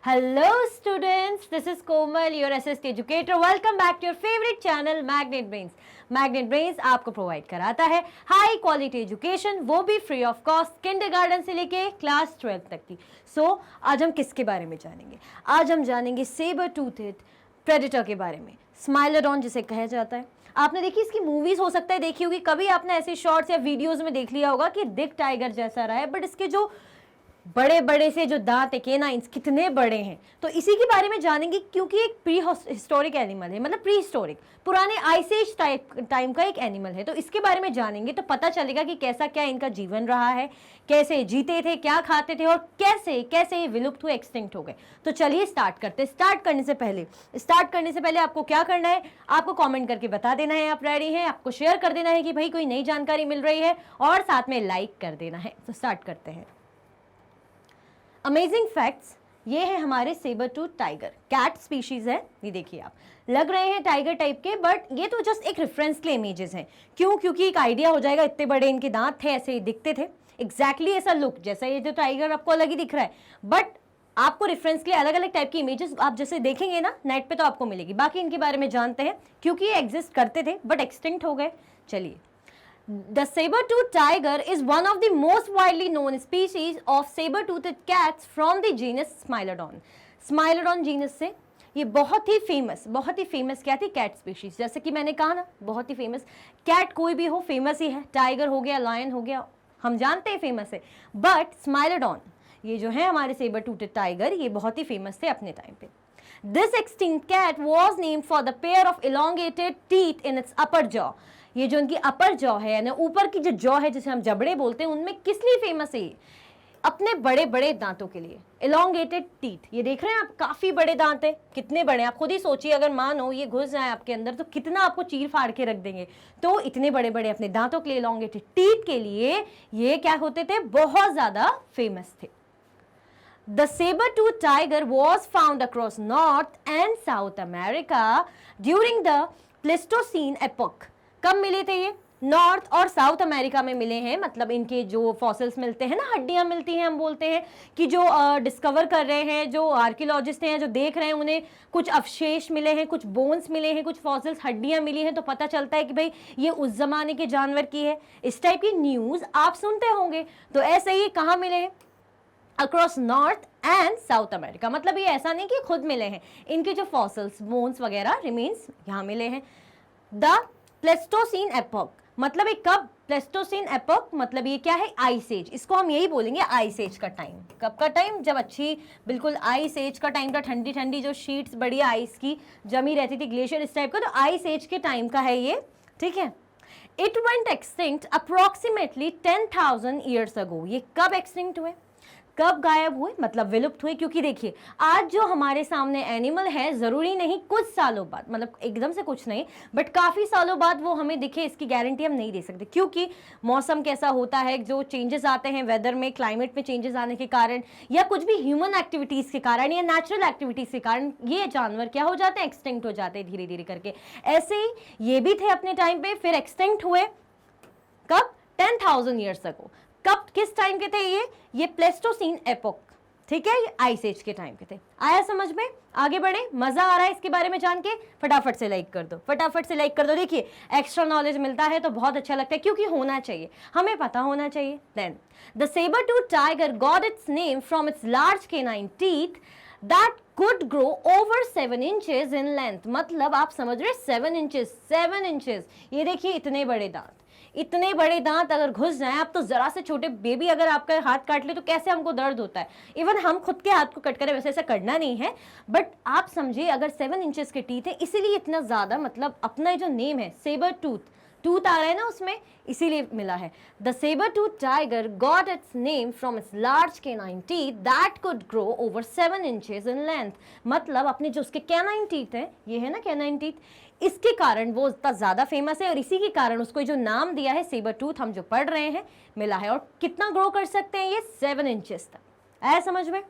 Hello students, this is Komal, your assist educator. Welcome back to your favorite channel Magnet Brains. Magnet Brains आपको provide कराता है high quality education, वो भी free of cost, kindergarten से लेके class 12 तक की। आज हम किसके बारे में जानेंगे? आज हम जानेंगे सेबर टूथेड प्रेडेटर के बारे में, स्माइलोडॉन जिसे कहा जाता है। आपने देखी इसकी मूवीज हो सकता है देखी होगी, कभी आपने ऐसे शॉर्ट्स या वीडियोस में देख लिया होगा कि दिख टाइगर जैसा रहा है, बट इसके जो बड़े बड़े से जो दांत है, केनाइंस कितने बड़े हैं। तो इसी के बारे में जानेंगे क्योंकि एक प्री हिस्टोरिक एनिमल है, मतलब प्री हिस्टोरिक, पुराने आइस एज टाइम का एक एनिमल है। तो इसके बारे में जानेंगे तो पता चलेगा कि कैसा क्या इनका जीवन रहा है, कैसे जीते थे, क्या खाते थे और कैसे कैसे ये विलुप्त हुए, एक्सटिंक्ट हो गए। तो चलिए स्टार्ट करते हैं। स्टार्ट करने से पहले आपको क्या करना है, आपको कॉमेंट करके बता देना है आप रेडी हैं, आपको शेयर कर देना है कि भाई कोई नई जानकारी मिल रही है और साथ में लाइक कर देना है। तो स्टार्ट करते हैं। अमेजिंग फैक्ट्स, ये है हमारे sabre tooth tiger, cat species है। ये देखिए आप, लग रहे हैं टाइगर टाइप के, बट ये तो जस्ट एक रेफरेंस के लिए इमेजेस हैं। क्यों? क्योंकि एक आइडिया हो जाएगा, इतने बड़े इनके दांत थे, ऐसे ही दिखते थे, एग्जैक्टली ऐसा लुक जैसा ये जो टाइगर आपको अलग ही दिख रहा है, बट आपको रेफरेंस के लिए अलग अलग टाइप की इमेजेस आप जैसे देखेंगे ना नेट पे तो आपको मिलेगी। बाकी इनके बारे में जानते हैं, क्योंकि ये एग्जिस्ट करते थे बट एक्सटिंक्ट हो गए। चलिए, The saber-toothed tiger is one of the most widely known species of saber-toothed cats from the genus Smilodon. Smilodon genus से ये बहुत ही फेमस क्या थी? Cat species. जैसे कि मैंने कहा ना, बहुत ही फेमस। कैट कोई भी हो फेमस ही है, टाइगर हो गया, लायन हो गया, हम जानते हैं फेमस है। बट स्माइलोडॉन, ये जो है हमारे saber-toothed टाइगर, ये बहुत ही फेमस थे अपने टाइम पे। This extinct cat was named for the pair of elongated teeth in its upper jaw. ये जो उनकी अपर जॉ है, यानी ऊपर की जो जॉ है जिसे हम जबड़े बोलते हैं, उनमें किस लिए फेमस है? ये अपने बड़े बड़े दांतों के लिए। एलोंगेटेड टीथ, ये देख रहे हैं आप, काफी बड़े दांत हैं, कितने बड़े। आप खुद ही सोचिए, अगर मानो ये घुस जाए आपके अंदर तो कितना आपको चीर फाड़ के रख देंगे। तो इतने बड़े बड़े अपने दांतों के लिए, एलोंगेटेड टीथ के लिए ये क्या होते थे? बहुत ज्यादा फेमस थे। The saber-toothed tiger was found across North and South America during the Pleistocene epoch. कब मिले थे ये? नॉर्थ और साउथ अमेरिका में मिले हैं। मतलब इनके जो फॉसिल्स मिलते हैं ना, हड्डियां मिलती हैं, हम बोलते हैं कि जो डिस्कवर कर रहे हैं, जो आर्कियोलॉजिस्ट हैं, जो देख रहे हैं, उन्हें कुछ अवशेष मिले हैं, कुछ बोन्स मिले हैं, कुछ फॉसिल्स, हड्डियां मिली हैं, तो पता चलता है कि भाई ये उस जमाने के जानवर की है। इस टाइप की न्यूज आप सुनते होंगे। तो ऐसे ही कहाँ मिले हैं? Across north and south America. मतलब ये ऐसा नहीं कि खुद मिले हैं, इनके जो फॉसिल्स, बोन्स वगैरह, रिमेन्स यहाँ मिले हैं। द प्लेस्टोसीन एपोक, मतलब ये कब? प्लेस्टोसीन एपोक मतलब ये क्या है? Ice age. इसको हम यही बोलेंगे आइस एज का टाइम। कब का टाइम? जब अच्छी बिल्कुल आइस एज का टाइम था, ठंडी ठंडी जो शीट्स बढ़िया आइस की जमी रहती थी, ग्लेशियर इस टाइप का, तो आइस एज के टाइम का है ये, ठीक है। It went extinct approximately 10,000 years ago. ये कब एक्सटिंक्ट हुए, कब गायब हुए, मतलब विलुप्त हुए? क्योंकि देखिए, आज जो हमारे सामने एनिमल है, जरूरी नहीं कुछ सालों बाद, मतलब एकदम से कुछ नहीं, बट काफी सालों बाद वो हमें दिखे, इसकी गारंटी हम नहीं दे सकते। क्योंकि मौसम कैसा होता है, जो चेंजेस आते हैं वेदर में, क्लाइमेट में चेंजेस आने के कारण, या कुछ भी ह्यूमन एक्टिविटीज के कारण या नेचुरल एक्टिविटीज के कारण, ये जानवर क्या हो जाते हैं? एक्सटिंक्ट हो जाते हैं धीरे धीरे करके। ऐसे ही ये भी थे अपने टाइम पे, फिर एक्सटिंक्ट हुए। कब? 10,000 ईयर्स अगो। कब, किस टाइम के थे ये प्लेस्टोसीन एपोक, ठीक है, ये आइस एज के टाइम के थे। आया समझ में? आगे बढ़े, मजा आ रहा है इसके बारे में जान के? फटाफट से लाइक कर दो, फटाफट से लाइक कर दो। देखिए, एक्स्ट्रा नॉलेज मिलता है तो बहुत अच्छा लगता है, क्योंकि होना चाहिए, हमें पता होना चाहिए। Then the sabre tooth tiger got its name from its large canine teeth that could grow over 7 inches in length। मतलब आप समझ रहे, 7 इंचेस। ये देखिए, इतने बड़े दांत, इतने बड़े दांत अगर घुस जाएं आप, तो जरा से छोटे बेबी अगर आपका हाथ काट ले तो कैसे हमको दर्द होता है। इवन हम खुद के हाथ को कट करें, वैसे ऐसा करना नहीं है, बट आप समझिए अगर 7 इंचेस के टीथ है, इसीलिए इतना ज्यादा, मतलब अपना जो नेम है सेबर टूथ, टूथ आ रहा है ना उसमें, इसीलिए मिला है। The saber-toothed tiger got its name from its large canine teeth that could grow over 7 inches in length। मतलब अपने जो उसके कैनाइन टीथ हैं, ये है ना कैनाइन टीथ, इसके कारण वो इतना ज्यादा फेमस है, और इसी के कारण उसको जो नाम दिया है सेबर टूथ, हम जो पढ़ रहे हैं, मिला है। और कितना ग्रो कर सकते हैं ये? 7 इंचेस तक। आया समझ में?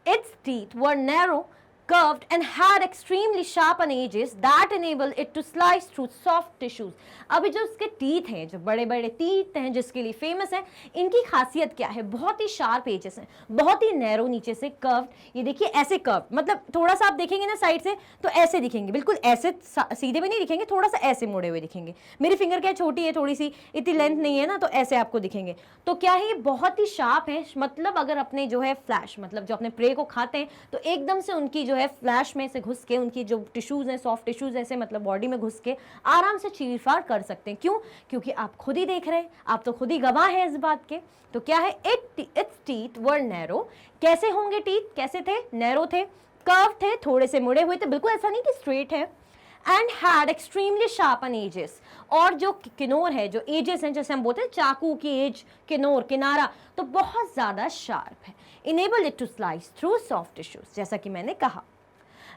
It's teeth were narrow curved and had extremely sharpened edges that enable it to slice through soft tissues. अभी जो इसके टीथ हैं, जो बड़े बड़े टीथ हैं जिसके लिए फेमस है, इनकी खासियत क्या है? बहुत ही शार्प एजेस हैं, बहुत ही नैरो नीचे से कर्व्ड, ये देखिए ऐसे कर्व, मतलब थोड़ा सा आप देखेंगे ना साइड से तो ऐसे दिखेंगे, बिल्कुल ऐसे सीधे भी नहीं दिखेंगे, थोड़ा सा ऐसे मुड़े हुए दिखेंगे। मेरी फिंगर क्या छोटी है थोड़ी सी, इतनी लेंथ नहीं है ना, तो ऐसे आपको दिखेंगे। तो क्या है, ये बहुत ही शार्प है, मतलब अगर अपने जो है फ्लैश, मतलब जो अपने प्रे को खाते हैं तो एकदम से उनकी जो है फ्लैश में से घुस के, उनकी जो टिश्यूज हैं, सॉफ्ट टिश्यूज ऐसे मतलब बॉडी में घुस के आराम से चीरफाड़ कर सकते हैं। क्यों? क्योंकि आप खुद ही देख रहे हैं, आप तो खुद ही गवाह हैं इस बात के। तो क्या है, इट्स टीथ वर नैरो। कैसे होंगे टीथ? कैसे थे? नैरो थे, कर्व थे, थोड़े से मुड़े हुए थे, बिल्कुल ऐसा नहीं कि स्ट्रेट है। And had extremely sharpen edges, और जो किनोर है, जो एजेस हैं, जैसे हम बोलते हैं चाकू की एज, किनोर, किनारा, तो बहुत ज्यादा शार्प है। Enable it to slice through soft tissues, जैसा कि मैंने कहा।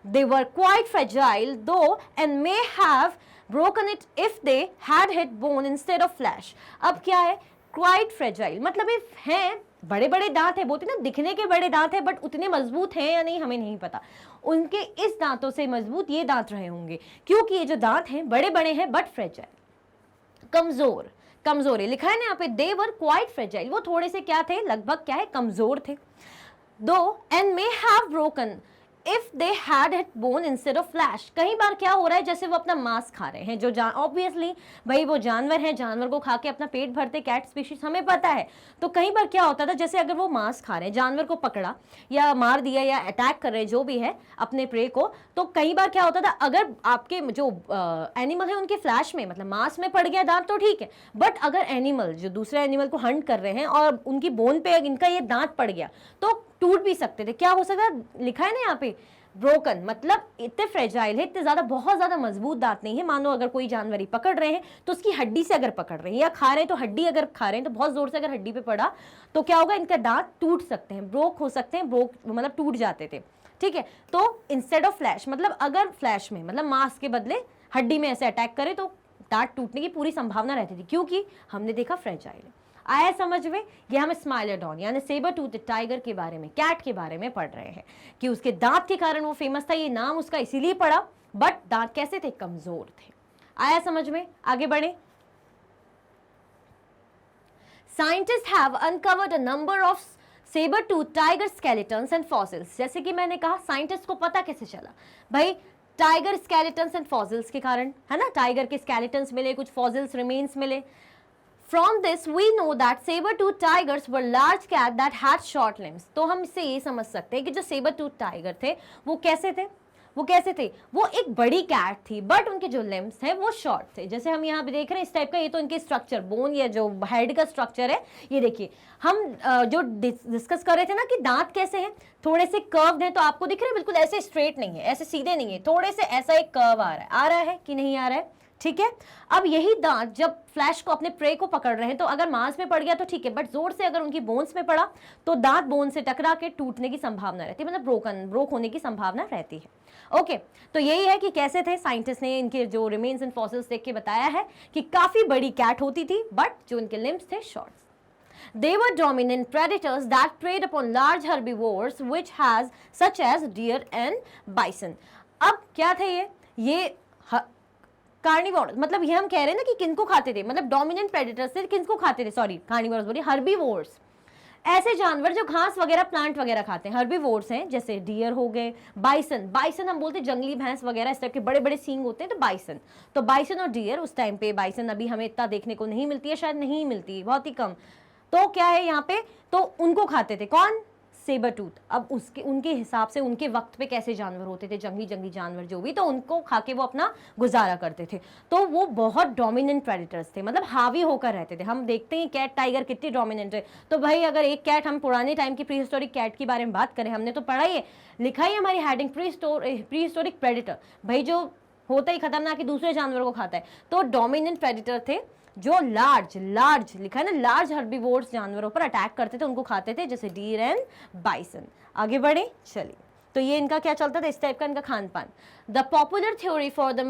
They were quite fragile though and may have broken it if they had hit bone instead of flesh. अब क्या है, quite fragile मतलब ये हैं, बड़े बड़े दांत है, बोलते ना दिखने के बड़े दांत है, बट उतने मजबूत हैं या नहीं हमें नहीं पता। उनके इस दांतों से मजबूत ये दांत रहे होंगे, क्योंकि ये जो दांत हैं बड़े बड़े हैं बट फ्रेजाइल। कमजोर, कमजोर है, लिखा है ना यहाँ पे, they were quite fragile, वो थोड़े से क्या थे, लगभग क्या है, कमजोर थे। Though and may have broken if they had hit bone instead of flash. कई बार क्या हो रहा है, जैसे वो अपना मांस खा रहे हैं, जो ऑब्वियसली भाई वो जानवर है, जानवर को खा के अपना पेट भरते, कैट स्पीशीज हमें पता है। तो कई बार क्या होता था, जैसे अगर वो मांस खा रहे हैं, जानवर को पकड़ा या मार दिया या अटैक कर रहे हैं जो भी है अपने प्रे को, तो कई बार क्या होता था, अगर आपके जो एनिमल है उनके फ्लैश में, मतलब मांस में पड़ गया दांत तो ठीक है, बट अगर एनिमल जो दूसरे एनिमल को हंट कर रहे हैं और उनकी बोन पे इनका ये दांत पड़ गया तो टूट भी सकते थे। क्या हो सकता है, लिखा है ना यहाँ पे ब्रोकन, मतलब इतने फ्रेजाइल है, इतने ज्यादा, बहुत ज्यादा मजबूत दांत नहीं है। मानो अगर कोई जानवर ही पकड़ रहे हैं तो उसकी हड्डी से अगर पकड़ रहे हैं या खा रहे हैं, तो हड्डी अगर खा रहे हैं तो बहुत जोर से अगर हड्डी पे पड़ा तो क्या होगा, इनका दांत टूट सकते हैं, ब्रोक हो सकते हैं, ब्रोक मतलब टूट जाते थे। ठीक है, तो इंस्टेड ऑफ फ्लैश, मतलब अगर फ्लैश में मतलब मांस के बदले हड्डी में ऐसे अटैक करे तो दांत टूटने की पूरी संभावना रहती थी, क्योंकि हमने देखा फ्रेजाइल है। आया समझ में? ये हम स्माइलोडॉन यानी सेबर टूथ टाइगर के बारे में, कैट के बारे में पढ़ रहे हैं कि उसके दांत के कारण वो फेमस था, ये नाम उसका इसीलिए पड़ा, बट दांत कैसे थे, कमजोर थे। आया समझ में? आगे बढ़े। Scientist have uncovered a number of sabre tooth tiger skeletons and fossils. जैसे कि मैंने कहा, साइंटिस्ट को पता कैसे चला भाई, टाइगर स्केलेटन्स एंड फॉसिल्स के कारण, है ना, टाइगर के स्केलेटन्स मिले, कुछ फॉसिल्स रिमेन्स मिले। From this we know that saber-tooth tigers were large cat that had short limbs. तो हम इससे ये समझ सकते हैं कि जो saber-tooth tiger थे वो कैसे थे, वो कैसे थे, वो एक बड़ी कैट थी, बट उनके जो लिम्स थे वो शॉर्ट थे। जैसे हम यहाँ पे देख रहे हैं इस टाइप का, ये तो इनके स्ट्रक्चर, बोन या जो हेड का स्ट्रक्चर है, ये देखिए। हम जो डिस्कस कर रहे थे ना कि दांत कैसे हैं, थोड़े से कर्व्ड हैं, तो आपको दिख रहा है बिल्कुल ऐसे स्ट्रेट नहीं है, ऐसे सीधे नहीं है, थोड़े से ऐसा एक कर्व आ रहा है कि नहीं आ रहा है? ठीक है, अब यही दांत जब फ्लैश को, अपने प्रे को पकड़ रहे हैं, तो अगर मांस में पड़ गया तो ठीक है, बट जोर से अगर उनकी बोन्स में पड़ा तो दांत बोन से टकरा के टूटने की संभावना रहती है, मतलब ब्रोक होने की संभावना रहती है। ओके, तो यही है कि कैसे थे, साइंटिस्ट ने इनके जो रिमेन्स एंड फॉसिल्स देख के बताया है कि काफी बड़ी कैट होती थी, बट जो इनके लिम्स थे short. They were dominant predators that preyed upon large herbivores which has such as deer and bison. अब क्या थे ये कार्निवोरस, मतलब ये हम कह रहे हैं ना कि किनको खाते थे, मतलब डोमिनेंट प्रेडेटर्स थे, किनको खाते थे, सॉरी कार्निवोरस बोलिए, हर्बीवोर्स, ऐसे जानवर जो घास वगैरह, प्लांट वगैरह खाते हैं, हर्बीवोर्स हैं, जैसे डियर हो गए, बाइसन, बाइसन हम बोलते हैं जंगली भैंस वगैरह, इस टाइप के बड़े बड़े सींग होते हैं, तो बाइसन, तो बाइसन और डियर उस टाइम पे, बाइसन अभी हमें इतना देखने को नहीं मिलती है, शायद नहीं मिलती, बहुत ही कम, तो क्या है यहाँ पे, तो उनको खाते थे कौन, सेबर टूथ। अब उसके उनके हिसाब से उनके वक्त पे कैसे जानवर होते थे, जंगली जानवर जो भी, तो उनको खा के वो अपना गुजारा करते थे, तो वो बहुत डोमिनेंट प्रेडेटर्स थे, मतलब हावी होकर रहते थे। हम देखते हैं कैट टाइगर कितनी डोमिनेंट है, तो भाई अगर एक कैट, हम पुराने टाइम की प्रीहिस्टोरिक कैट के बारे में बात करें, हमने तो पढ़ा ही है, लिखा ही हमारी हेडिंग प्रीहिस्टोरिक प्रेडेटर, भाई जो होता ही खतरनाक है, दूसरे जानवर को खाता है, तो डोमिनेंट प्रेडेटर थे जो लार्ज लिखा है ना, लार्ज हर्बीवोर्स जानवरों पर अटैक करते थे, उनको खाते थे, जैसे डीर एंड बाइसन। आगे बढ़े, चलिए, तो ये इनका क्या चलता था, इस टाइप का इनका खान पान। The popular theory for the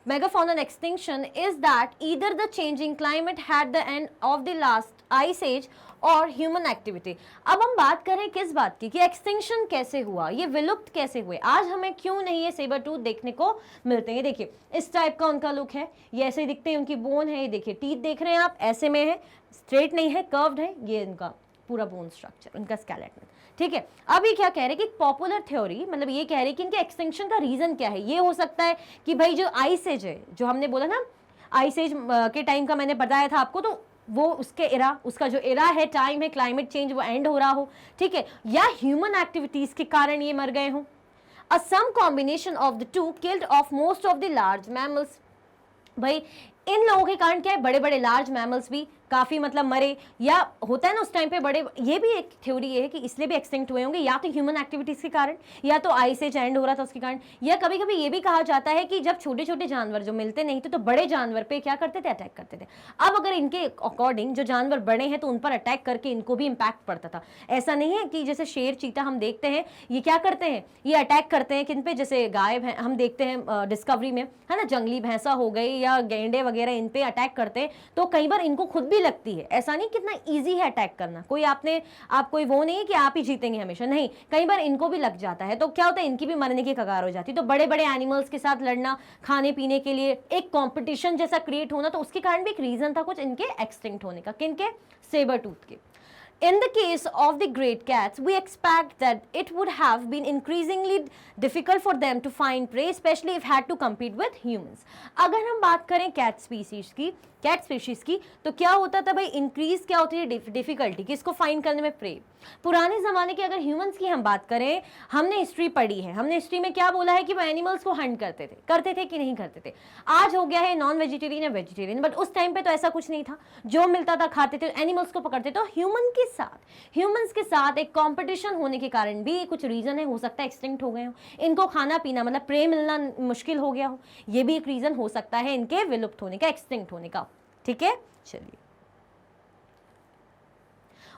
megafauna extinction is that either the changing climate had the end of the last ice age और ह्यूमन एक्टिविटी। अब हम बात करें किस बात की कि एक्सटिंक्शन कैसे हुआ, ये विलुप्त कैसे हुए, आज हमें क्यों नहीं ये सेबर टूथ देखने को मिलते हैं। देखिए इस टाइप का उनका लुक है, ये ऐसे दिखते हैं, उनकी बोन है, ये देखिए टीथ देख रहे हैं आप, ऐसे में है, स्ट्रेट नहीं है, कर्व्ड है, ये इनका पूरा बोन स्ट्रक्चर, उनका स्केलेटन। ठीक है, अब ये क्या कह रहे हैं कि पॉपुलर थ्योरी मतलब ये कह रहे हैं कि इनके एक्सटिंक्शन का रीजन क्या है। ये हो सकता है कि भाई जो आइस एज है, जो हमने बोला ना आइस एज के टाइम का मैंने बताया था आपको, तो वो उसके एरा, उसका जो एरा है, टाइम है, क्लाइमेट चेंज वो एंड हो रहा हो, ठीक है, या ह्यूमन एक्टिविटीज के कारण ये मर गए हों। A some combination of the two killed off most of the large mammals. भाई इन लोगों के कारण क्या है, बड़े बड़े लार्ज मैमल्स भी काफी मतलब मरे, या होता है ना उस टाइम पे बड़े, ये भी एक थ्योरी ये है कि इसलिए भी एक्सटिंक्ट हुए होंगे, या तो ह्यूमन एक्टिविटीज के कारण, या तो आइस एज एंड हो रहा था उसके कारण, या कभी कभी ये भी कहा जाता है कि जब छोटे छोटे जानवर जो मिलते नहीं थे तो बड़े जानवर पे क्या करते थे, अटैक करते थे। अब अगर इनके अकॉर्डिंग जो जानवर बड़े हैं तो उन पर अटैक करके इनको भी इंपैक्ट पड़ता था। ऐसा नहीं है कि जैसे शेर चीता हम देखते हैं ये क्या करते हैं, ये अटैक करते हैं किन पे, जैसे गाय हम देखते हैं डिस्कवरी में, है ना, जंगली भैंसा हो गई या गेंडे वगैरह इन पे अटैक करते हैं, तो कई बार इनको खुद भी लगती है। ऐसा नहीं कितना इजी है अटैक करना, कोई आप कोई वो नहीं है कि आप ही जीतेंगे हमेशा, नहीं, कई बार इनको भी लग जाता है, तो क्या होता है इनकी भी मरने की कगार हो जाती है। तो बड़े बड़े एनिमल्स के साथ लड़ना, खाने पीने के लिए एक कंपटीशन जैसा क्रिएट होना, तो उसके कारण भी एक रीजन था कुछ इनके एक्सटिंक्ट होने का। किनके, सेबर टूथ के। In the case of the great cats, we expect that it would have been increasingly difficult for them to find prey, especially if had to compete with humans. अगर हम बात करें cat species की, तो क्या होता था भाई, इंक्रीज क्या होती है, डिफिकल्टी किसको फाइंड करने में, प्रे। पुराने जमाने की अगर ह्यूमंस की हम बात करें, हमने हिस्ट्री पढ़ी है, हमने हिस्ट्री में क्या बोला है कि वो एनिमल्स को हंट करते थे कि नहीं करते थे। आज हो गया है नॉन वेजिटेरियन या वेजिटेरियन, बट उस टाइम पे तो ऐसा कुछ नहीं था, जो मिलता था खाते थे, एनिमल्स को पकड़ते थे। तो ह्यूमंस के साथ एक कंपटीशन होने के कारण भी कुछ रीजन है, हो सकता है एक्सटिंक्ट हो गए हो, इनको खाना पीना मतलब प्रे मिलना मुश्किल हो गया हो, ये भी एक रीजन हो सकता है इनके विलुप्त होने का, एक्सटिंक्ट होने का। ठीक है, चलिए।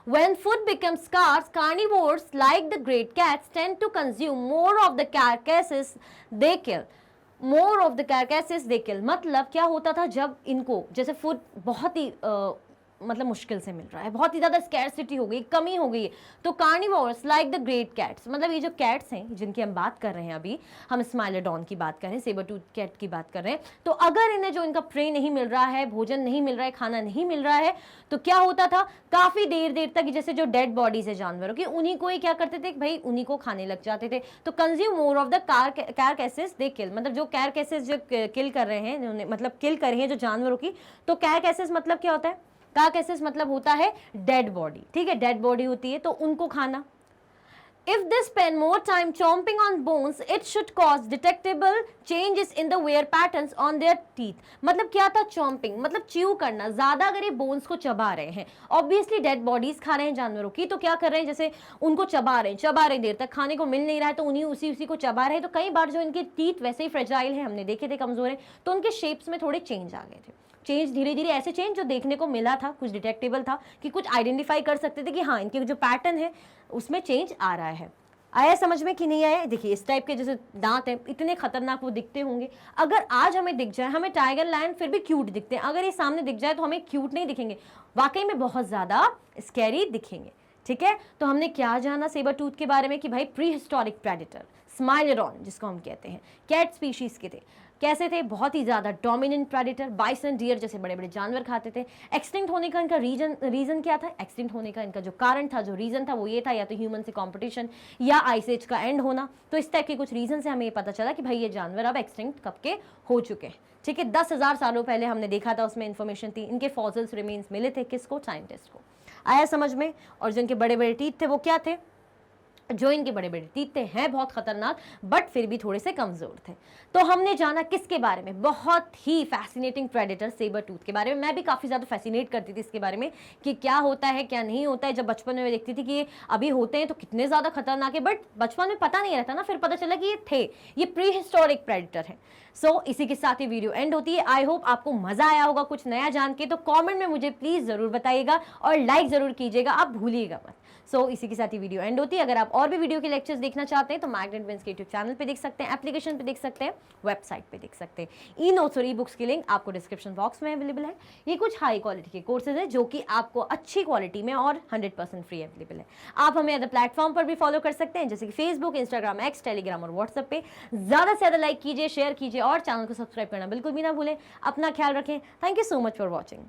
When food becomes scarce, carnivores like the great cats tend to consume more of the carcasses they kill. मतलब क्या होता था, जब इनको जैसे फूड बहुत ही मतलब मुश्किल से मिल रहा है, बहुत ही ज़्यादा स्कैरसिटी हो गई, कमी हो गई है, तो carnivores like the great cats, मतलब ये जो कैट्स हैं जिनकी हम बात कर रहे हैं, अभी हम स्माइलोडॉन की बात कर रहे हैं, सेबर टूथ कैट की बात कर रहे हैं, तो अगर इन्हें जो इनका प्रे नहीं मिल रहा है, भोजन नहीं मिल रहा है, खाना नहीं मिल रहा है, तो क्या होता था, काफ़ी देर तक जैसे जो डेड बॉडीज है जानवरों की, उन्हीं को ही क्या करते थे भाई, उन्हीं को खाने लग जाते थे। तो कंज्यूम मोर ऑफ द कैरकैसेस दे किल, मतलब जो कैरकैसेस जो किल कर रहे हैं, मतलब किल कर रही हैं जो जानवरों की, तो कैरकैसेस मतलब क्या होता है, कार्केसेस मतलब होता है डेड बॉडी, ठीक है, डेड बॉडी होती है, तो उनको खाना। If they spend more time chomping on bones, it should cause detectable changes in the wear patterns on their teeth. मतलब क्या था, चॉम्पिंग मतलब च्यू करना, ज्यादा अगर ये बोन्स को चबा रहे हैं, ऑब्वियसली डेड बॉडीज खा रहे हैं जानवरों की, तो क्या कर रहे हैं, जैसे उनको चबा रहे देर तक, खाने को मिल नहीं रहा है, तो उन्हीं उसी को चबा रहे हैं, तो कई बार जो इनके टीथ वैसे ही फ्रेजाइल है, हमने देखे थे कमजोर है, तो उनके शेप्स में थोड़े चेंज आ गए थे, चेंज धीरे धीरे ऐसे चेंज जो देखने को मिला था, कुछ डिटेक्टेबल था, कि कुछ आइडेंटिफाई कर सकते थे कि हाँ इनके जो पैटर्न है उसमें चेंज आ रहा है। आया समझ में कि नहीं आया? देखिए इस टाइप के जैसे दांत हैं, इतने खतरनाक वो दिखते होंगे, अगर आज हमें दिख जाए, हमें टाइगर लायन फिर भी क्यूट दिखते हैं, अगर ये सामने दिख जाए तो हमें क्यूट नहीं दिखेंगे, वाकई में बहुत ज्यादा स्कैरी दिखेंगे। ठीक है, तो हमने क्या जाना सेबर टूथ के बारे में कि भाई प्री हिस्टोरिक प्रेडेटर स्माइलोडॉन जिसको हम कहते हैं, कैट स्पीशीज के थे, कैसे थे, बहुत ही ज़्यादा डोमिनेंट प्रेडेटर, बाइसन, डियर जैसे बड़े बड़े जानवर खाते थे। एक्सटिंक्ट होने का इनका रीजन क्या था, एक्सटिंक्ट होने का इनका जो कारण था, जो रीजन था वो ये था, या तो ह्यूमन से कंपटीशन या आइस एज का एंड होना। तो इस टाइप के कुछ रीजन से हमें ये पता चला कि भाई ये जानवर अब एक्सटिंक्ट कब के हो चुके हैं। ठीक है, 10,000 सालों पहले हमने देखा था, उसमें इन्फॉर्मेशन थी, इनके फॉसिल्स रिमेन्स मिले थे, किसको, साइंटिस्ट को। आया समझ में? और जो इनके बड़े बड़े टीथ थे वो क्या थे, जो इनके बड़े बड़े टीथ थे, हैं बहुत खतरनाक, बट फिर भी थोड़े से कमजोर थे। तो हमने जाना किसके बारे में, बहुत ही फैसिनेटिंग प्रेडेटर सेबर टूथ के बारे में। मैं भी काफ़ी ज़्यादा फैसिनेट करती थी इसके बारे में कि क्या होता है क्या नहीं होता है। जब बचपन में देखती थी कि ये अभी होते हैं तो कितने ज़्यादा खतरनाक है, बट बचपन में पता नहीं रहता ना, फिर पता चला कि ये थे, ये प्री हिस्टोरिक प्रेडेटर है। सो इसी के साथ ही वीडियो एंड होती है। आई होप आपको मज़ा आया होगा कुछ नया जान के, तो कॉमेंट में मुझे प्लीज़ ज़रूर बताइएगा और लाइक ज़रूर कीजिएगा, आप भूलिएगा मत। सो इसी के साथ ही वीडियो एंड होती है। अगर आप और भी वीडियो के लेक्चर्स देखना चाहते हैं तो मैग्नेट बेंस के यूट्यूब चैनल पे देख सकते हैं, एप्लीकेशन पे देख सकते हैं, वेबसाइट पे देख सकते हैं। ई नोट्स और ई बुक्स की लिंक आपको डिस्क्रिप्शन बॉक्स में अवेलेबल है। ये कुछ हाई क्वालिटी के कोर्सेज है जो कि आपको अच्छी क्वालिटी में और 100% फ्री अवेलेबल है। आप हमें अदर प्लेटफॉर्म पर भी फॉलो कर सकते हैं जैसे कि फेसबुक, इंस्टाग्राम, एक्स, टेलीग्राम और व्हाट्सएप पे। ज़्यादा से ज़्यादा लाइक कीजिए, शेयर कीजिए और चैनल को सब्सक्राइब करना बिल्कुल भी ना भूलें। अपना ख्याल रखें। Thank you so much for watching.